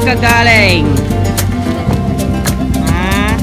ka galing? Ha?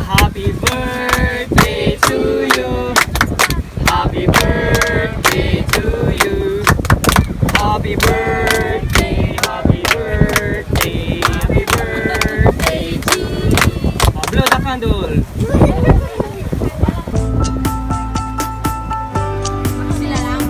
Happy birthday to you. Happy birthday to you. Happy birthday, happy birthday, happy birthday to you. Blow the candle. Sila lang.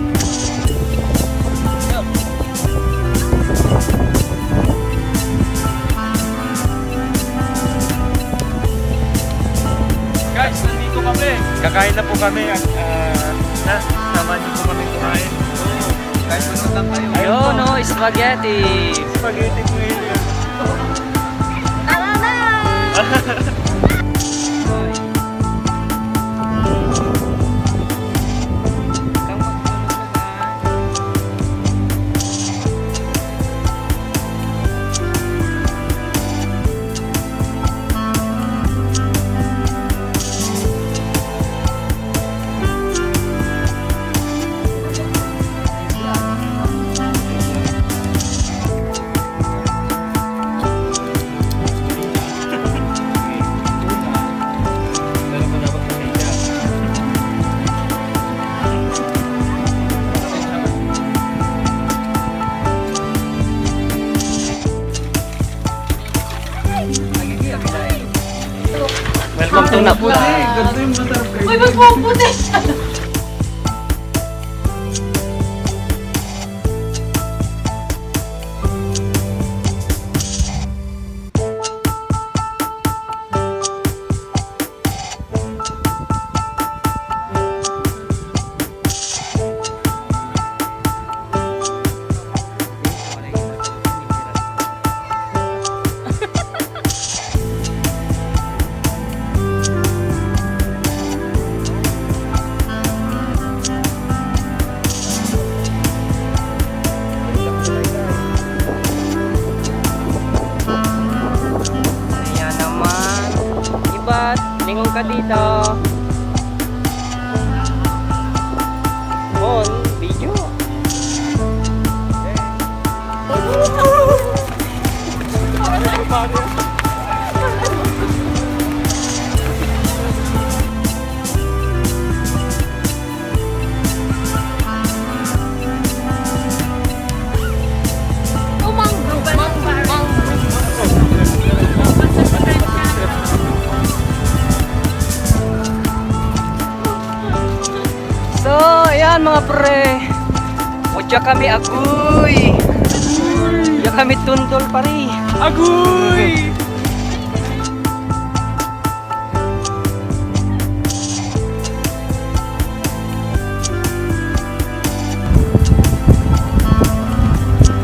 Guys, nandito kami. Kakain na po kami at sama niyo po kami kumain. Guys, punta lang kayo. Ayun, no, spaghetti. Spaghetti po yun. Tama na! Welcome to Napula. Uy, magpuputi siya! Yan mga pre. Udya kami agoy. Udya kami Tondol pare. Agoy!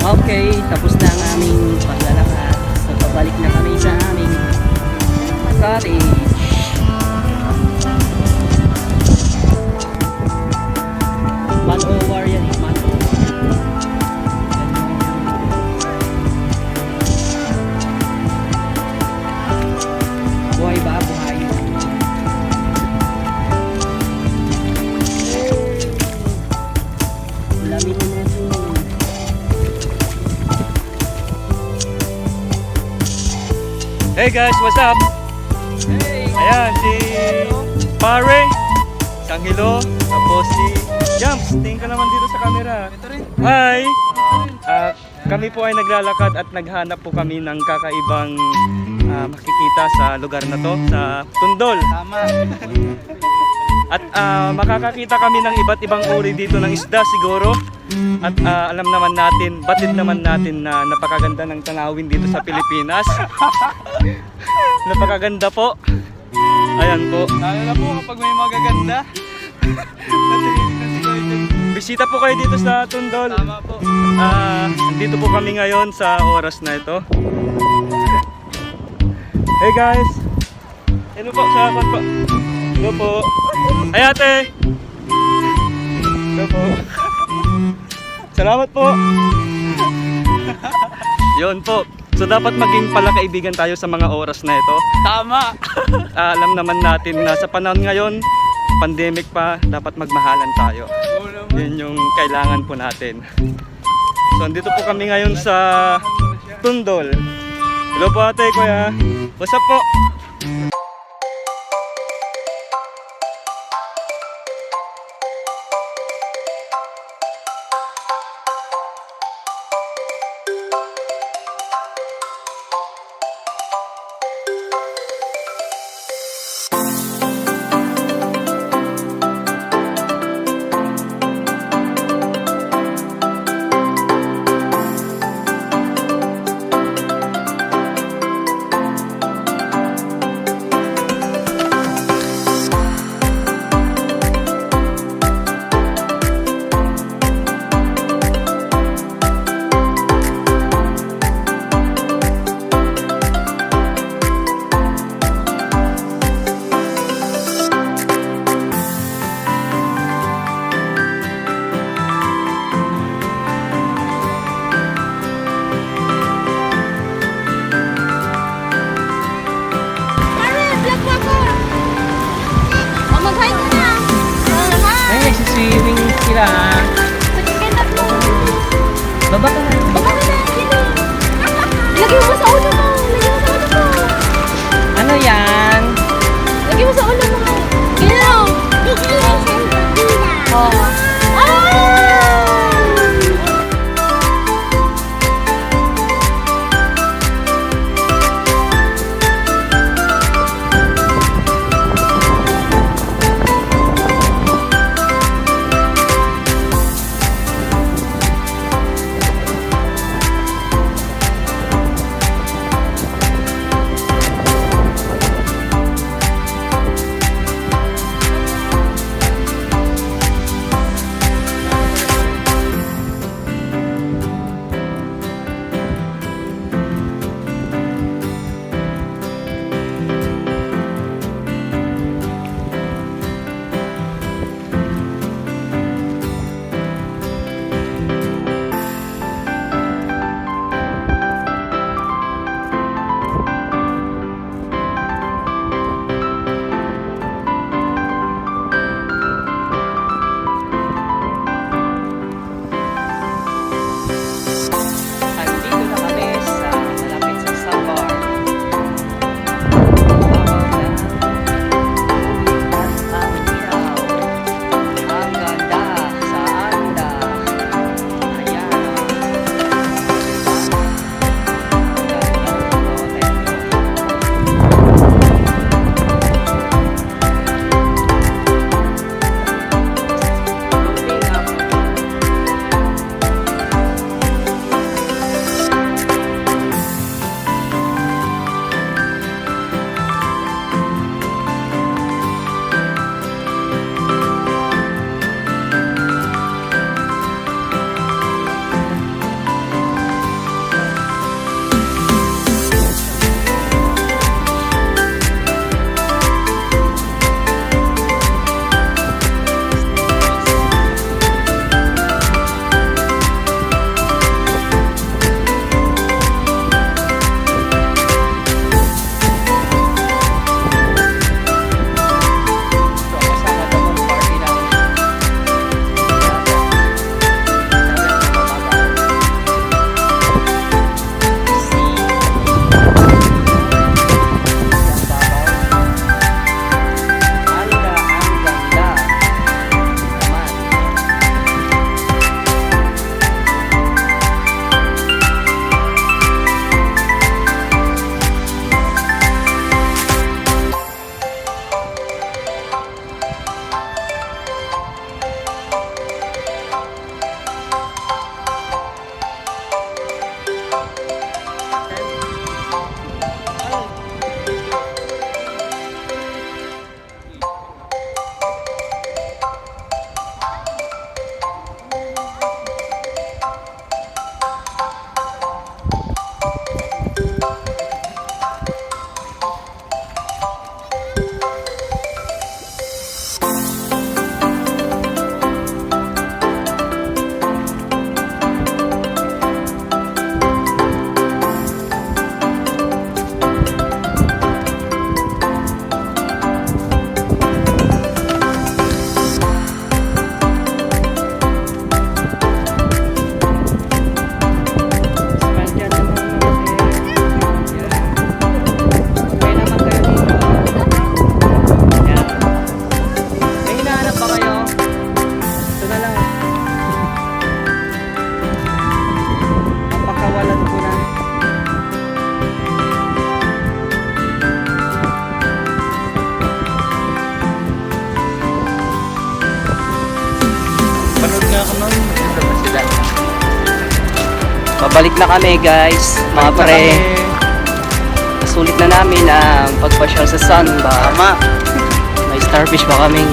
Okay, tapos na ang aming paglalakad. So, pabalik na kami sa aming cottage. Man-o-war yan eh, man-o-war. Buhay ba? Buhay. Lamig mo na po. Hey guys, what's up? Hey! Ayan, si Pare, Sanghilo, tapos si Jumps. Tingin ka naman dito sa camera. Ito rin. Hi! Kami po ay naglalakad at naghanap po kami ng kakaibang makikita sa lugar na to, sa Tondol. Tama. At makakakita kami ng iba't ibang uri dito ng isda siguro. At alam naman natin, batid naman natin na napakaganda ng tanawin dito sa Pilipinas. Napakaganda po. Ayan po. Lalo na po kapag may magaganda. Bisita po kayo dito sa Tondol. Tama po. Nandito po kami ngayon sa oras na ito. Hey guys! Hello po sa akin po. Hello po. Ay ate! Hello po. Salamat po. Yun po. So dapat maging palakaibigan tayo sa mga oras na ito. Tama. Alam naman natin na sa panahon ngayon, pandemic pa, dapat magmahalan tayo. Yun yung kailangan po natin. So andito po kami ngayon sa Tondol. Hello po ate, kuya. What's up po? Pabalik na kami guys, mga pre. Sulit na namin ang pagpasyal sa Samba. Tama. May starfish pa kaming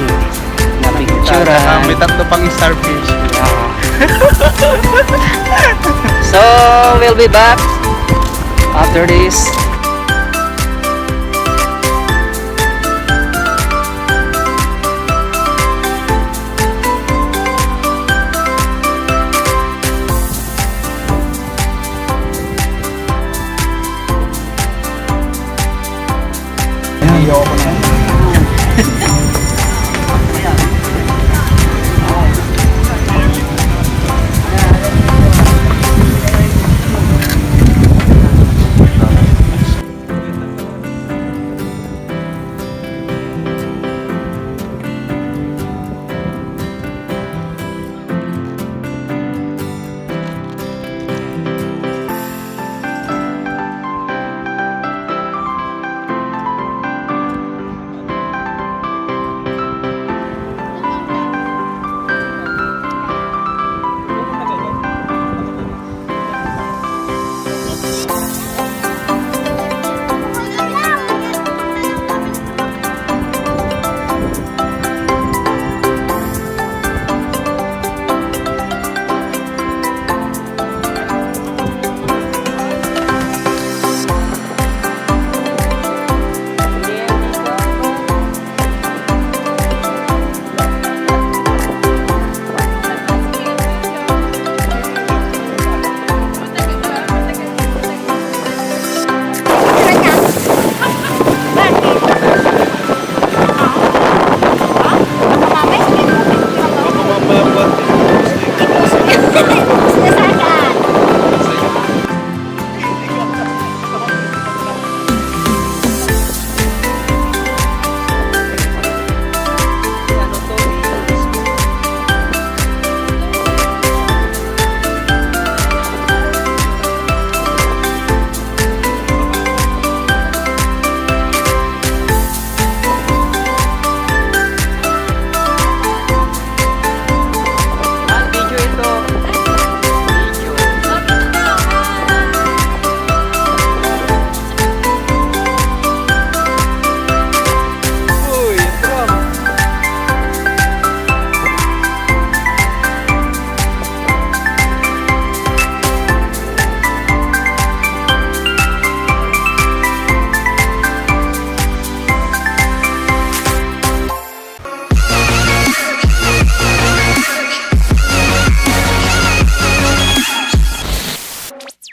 Saka napicturan. may tatlo pang starfish. So, we'll be back after this.